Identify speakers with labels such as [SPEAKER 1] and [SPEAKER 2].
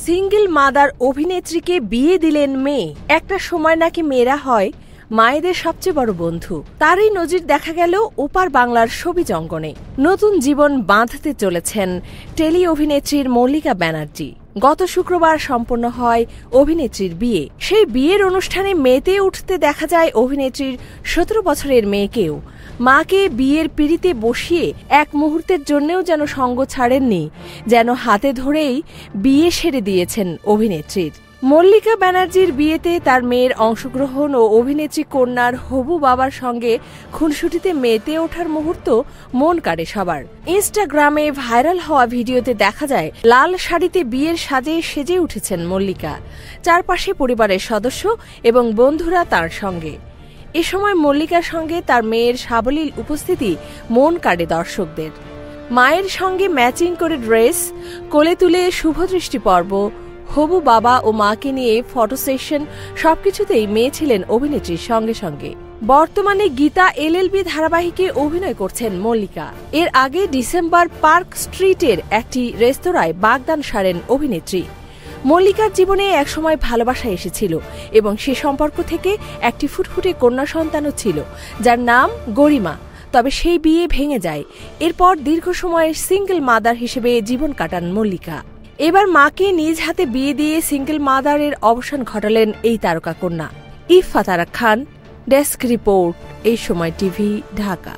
[SPEAKER 1] Single mother অভিনেত্রীকে বিয়ে দিলেন মেয়ে। একটা সময় নাকি মেয়েরা হয় মায়েদের সবচেয়ে বড় বন্ধু। তারই নজির দেখা গেল ওপার বাংলার সবিজ অঙ্গনে। নতুন জীবন বাঁধতে চলেছেন টেলি অভিনেত্রীর মল্লিকা ব্যানার্জি। গত শুক্রবার সম্পন্ন হয় অভিনেত্রীর বিয়ে। সেই বিয়ের অনুষ্ঠানে মেতে উঠতে দেখা যায় অভিনেত্রীর 17 বছরের মেয়েকেও। মাকে বিয়ের পিঁড়িতে বসিয়ে এক মুহূর্তের জন্যও যেন সঙ্গ ছাড়েননি, যেন হাতে ধরেই বিয়ে সেরে দিয়েছেন অভিনেত্রীর। মল্লিকা ব্যানার্জির বিয়েতে তার মেয়ের অংশগ্রহণ ও অভিনেত্রী কন্যার হবু বাবার সঙ্গে খুনসুটিতে মেতে ওঠার মুহূর্ত মন কাড়ে সবার। ইনস্টাগ্রামে ভাইরাল হওয়া ভিডিওতে দেখা যায় লাল শাড়িতে বিয়ের সাজে সেজে উঠেছেন মল্লিকা। চারপাশে পরিবারের সদস্য এবং বন্ধুরা তার সঙ্গে। এ সময় মল্লিকার সঙ্গে তার মেয়ের সাবলীল উপস্থিতি মন কাড়ে দর্শকদের। মায়ের সঙ্গে ম্যাচিং করে ড্রেস, কোলে তুলে শুভদৃষ্টি পর্ব, হবু বাবা ও মাকে নিয়ে ফটো সেশন, সবকিছুতেই মেয়ে ছিলেন অভিনেত্রীর সঙ্গে সঙ্গে। বর্তমানে গীতা এলএলবি ধারাবাহিকে অভিনয় করছেন মল্লিকা। এর আগে ডিসেম্বর পার্ক স্ট্রিটের একটি রেস্তোরাঁয় বাগদান সারেন অভিনেত্রী। মল্লিকার জীবনে একসময় ভালোবাসা এসেছিল এবং সে সম্পর্ক থেকে একটি ফুটফুটে কন্যা সন্তানও ছিল, যার নাম গরিমা। তবে সেই বিয়ে ভেঙে যায়। এরপর দীর্ঘ সময়ের সিঙ্গেল মাদার হিসেবে জীবন কাটান মল্লিকা। এবার মাকে নিজ হাতে বিয়ে দিয়ে সিঙ্গেল মাদারের অবসান ঘটালেন এই তারকা কন্যা। ইফফা তারা খান, ডেস্ক রিপোর্ট, এই সময় টিভি, ঢাকা।